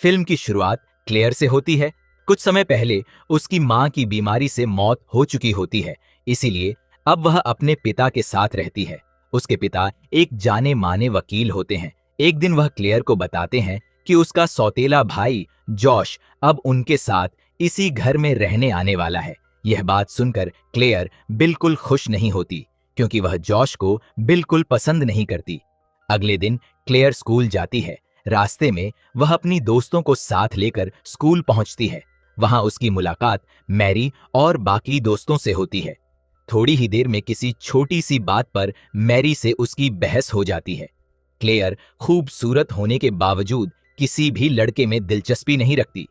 Film की शुरुआत clear से होती है। कुछ समय पहले उसकी मां की बीमारी से मौत हो चुकी होती है, इसीलिए अब वह अपने पिता के साथ रहती है। उसके पिता एक जाने माने वकील होते हैं। एक दिन वह क्लेयर को बताते हैं कि उसका सौतेला भाई जॉश अब उनके साथ इसी घर में रहने आने वाला है। यह बात सुनकर क्लेयर बिल्कुल खुश नहीं होती, क्योंकि वह जॉश को बिल्कुल पसंद नहीं करती। अगले दिन क्लेयर स्कूल जाती है। रास्ते में वह अपनी दोस्तों को साथ लेकर स्कूल पहुंचती है। वहां उसकी मुलाकात मैरी और बाकी दोस्तों से होती है। थोड़ी ही देर में किसी छोटी सी बात पर मैरी से उसकी बहस हो जाती है। क्लेयर खूबसूरत होने के बावजूद किसी भी लड़के में दिलचस्पी नहीं रखती।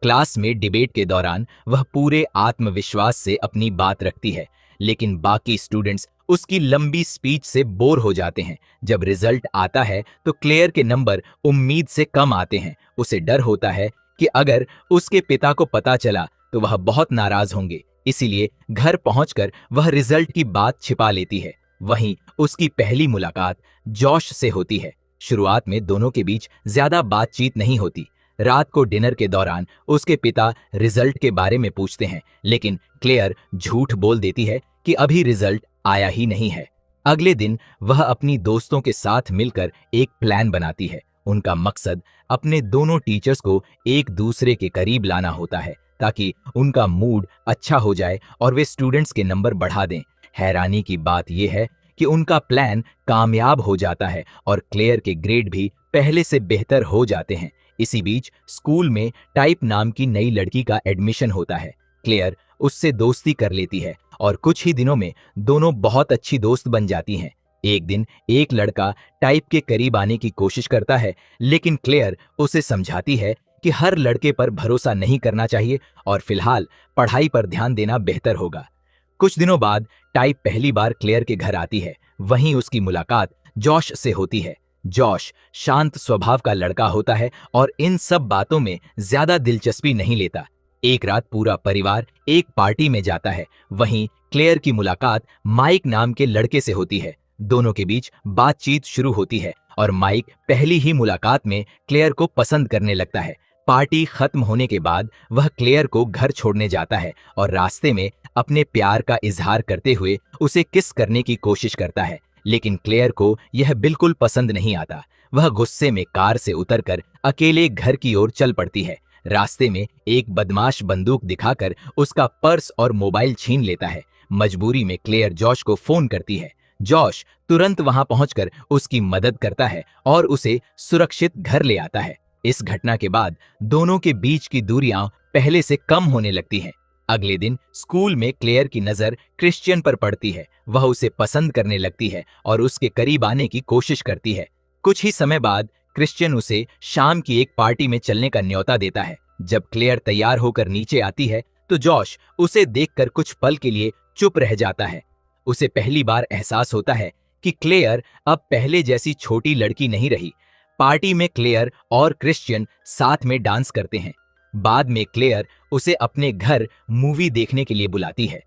क्लास में डिबेट के दौरान वह पूरे आत्मविश्वास से अपनी बात रखती है, लेकिन बाकी स्टूडेंट्स उसकी लंबी स्पीच से बोर हो जाते हैं। जब रिजल्ट आता है तो क्लेयर के नंबर उम्मीद से कम आते हैं। उसे डर होता है कि अगर उसके पिता को पता चला तो वह बहुत नाराज होंगे, इसीलिए घर पहुंचकर वह रिजल्ट की बात छिपा लेती है। वहीं उसकी पहली मुलाकात जॉश से होती है। शुरुआत में दोनों के बीच ज्यादा बातचीत नहीं होती। रात को डिनर के दौरान उसके पिता रिजल्ट के बारे में पूछते हैं, लेकिन क्लेयर झूठ बोल देती है कि अभी रिजल्ट आया ही नहीं है। अगले दिन वह अपनी दोस्तों के साथ मिलकर एक प्लान बनाती है। उनका मकसद अपने दोनों टीचर्स को एक दूसरे के करीब लाना होता है, ताकि उनका मूड अच्छा हो जाए और वे स्टूडेंट्स के नंबर बढ़ा दें। हैरानी की बात यह है कि उनका प्लान कामयाब हो जाता है और क्लेयर के ग्रेड भी पहले से बेहतर हो जाते हैं। इसी बीच स्कूल में टाइप नाम की नई लड़की का एडमिशन होता है। क्लेयर उससे दोस्ती कर लेती है और कुछ ही दिनों में दोनों बहुत अच्छी दोस्त बन जाती हैं। एक दिन एक लड़का टाइप के करीब आने की कोशिश करता है, लेकिन क्लेयर उसे समझाती है कि हर लड़के पर भरोसा नहीं करना चाहिए और फिलहाल पढ़ाई पर ध्यान देना बेहतर होगा। कुछ दिनों बाद टाइप पहली बार क्लेयर के घर आती है। वहीं उसकी मुलाकात जॉश से होती है। जॉश शांत स्वभाव का लड़का होता है और इन सब बातों में ज्यादा दिलचस्पी नहीं लेता। एक रात पूरा परिवार एक पार्टी में जाता है। वहीं क्लेयर की मुलाकात माइक नाम के लड़के से होती है। दोनों के बीच बातचीत शुरू होती है और माइक पहली ही मुलाकात में क्लेयर को पसंद करने लगता है। पार्टी खत्म होने के बाद वह क्लेयर को घर छोड़ने जाता है और रास्ते में अपने प्यार का इजहार करते हुए उसे किस करने की कोशिश करता है, लेकिन क्लेयर को यह बिल्कुल पसंद नहीं आता। वह गुस्से में कार से उतरकर अकेले घर की ओर चल पड़ती है। रास्ते में एक बदमाश बंदूक दिखाकर उसका पर्स और मोबाइल छीन लेता है। मजबूरी में क्लेयर जॉश को फोन करती है। जॉश तुरंत वहां पहुंचकर उसकी मदद करता है और उसे सुरक्षित घर ले आता है। इस घटना के बाद दोनों के बीच की दूरियां पहले से कम होने लगती हैं। अगले दिन स्कूल में क्लेयर की नजर क्रिश्चियन पर पड़ती है। वह उसे पसंद करने लगती है और उसके करीब आने की कोशिश करती है। कुछ ही समय बाद क्रिश्चियन उसे शाम की एक पार्टी में चलने का न्योता देता है। जब क्लेयर तैयार होकर नीचे आती है तो जॉश उसे देखकर कुछ पल के लिए चुप रह जाता है। उसे पहली बार एहसास होता है कि क्लेयर अब पहले जैसी छोटी लड़की नहीं रही। पार्टी में क्लेयर और क्रिश्चियन साथ में डांस करते हैं। बाद में क्लेयर उसे अपने घर मूवी देखने के लिए बुलाती है।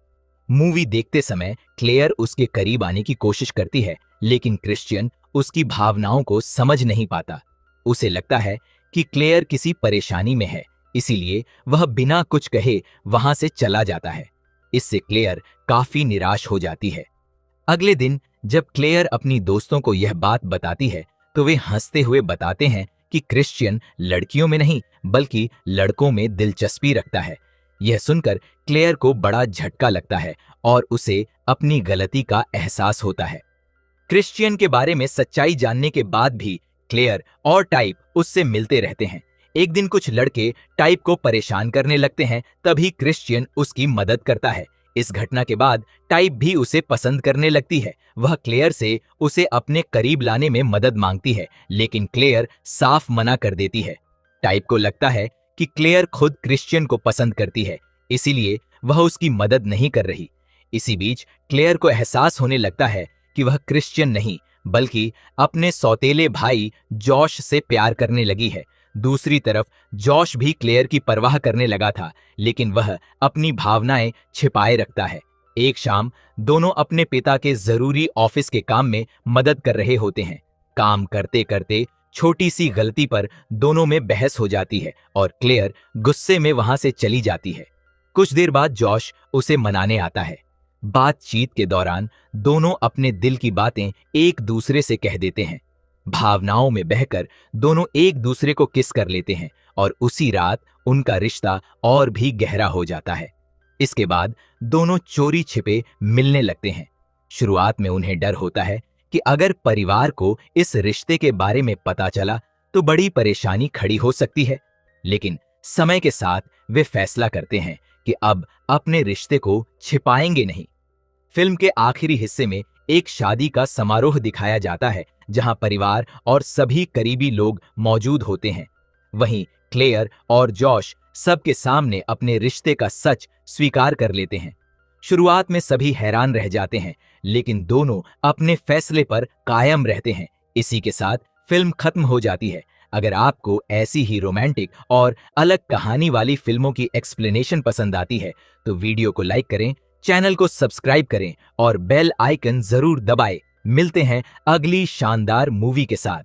मूवी देखते समय क्लेयर उसके करीब आने की कोशिश करती है, लेकिन क्रिश्चियन उसकी भावनाओं को समझ नहीं पाता। उसे लगता है कि क्लेयर किसी परेशानी में है, इसीलिए वह बिना कुछ कहे वहां से चला जाता है। इससे क्लेयर काफी निराश हो जाती है। अगले दिन जब क्लेयर अपनी दोस्तों को यह बात बताती है तो वे हंसते हुए बताते हैं कि क्रिश्चियन लड़कियों में नहीं बल्कि लड़कों में दिलचस्पी रखता है। यह सुनकर क्लेयर को बड़ा झटका लगता है और उसे अपनी गलती का एहसास होता है। क्रिश्चियन के बारे में सच्चाई जानने के बाद भी क्लेयर और टाइप उससे मिलते रहते हैं। एक दिन कुछ लड़के टाइप को परेशान करने लगते हैं, तभी क्रिश्चियन उसकी मदद करता है। इस घटना के बाद टाइप भी उसे पसंद करने लगती है। वह क्लेयर से उसे अपने करीब लाने में मदद मांगती है, लेकिन क्लेयर साफ मना कर देती है। टाइप को लगता है कि क्लेयर खुद क्रिश्चियन को पसंद करती है, इसीलिए वह उसकी मदद नहीं कर रही। इसी बीच क्लेयर को एहसास होने लगता है कि वह क्रिश्चियन नहीं बल्कि अपने सौतेले भाई जॉश से प्यार करने लगी है। दूसरी तरफ जॉश भी क्लेयर की परवाह करने लगा था, लेकिन वह अपनी भावनाएं छिपाए रखता है। एक शाम दोनों अपने पिता के जरूरी ऑफिस के काम में मदद कर रहे होते हैं। काम करते करते छोटी सी गलती पर दोनों में बहस हो जाती है और क्लेयर गुस्से में वहां से चली जाती है। कुछ देर बाद जॉश उसे मनाने आता है। बातचीत के दौरान दोनों अपने दिल की बातें एक दूसरे से कह देते हैं। भावनाओं में बहकर दोनों एक दूसरे को किस कर लेते हैं और उसी रात उनका रिश्ता और भी गहरा हो जाता है। इसके बाद दोनों चोरी छिपे मिलने लगते हैं। शुरुआत में उन्हें डर होता है कि अगर परिवार को इस रिश्ते के बारे में पता चला तो बड़ी परेशानी खड़ी हो सकती है, लेकिन समय के साथ वे फैसला करते हैं कि अब अपने रिश्ते को छिपाएंगे नहीं। फिल्म के आखिरी हिस्से में एक शादी का समारोह दिखाया जाता है जहां परिवार और सभी करीबी लोग मौजूद होते हैं। वहीं क्लेयर और जॉश सबके सामने अपने रिश्ते का सच स्वीकार कर लेते हैं। शुरुआत में सभी हैरान रह जाते हैं, लेकिन दोनों अपने फैसले पर कायम रहते हैं। इसी के साथ फिल्म खत्म हो जाती है। अगर आपको ऐसी ही रोमांटिक और अलग कहानी वाली फिल्मों की एक्सप्लेनेशन पसंद आती है तो वीडियो को लाइक करें, चैनल को सब्सक्राइब करें और बेल आइकन जरूर दबाएं। मिलते हैं अगली शानदार मूवी के साथ।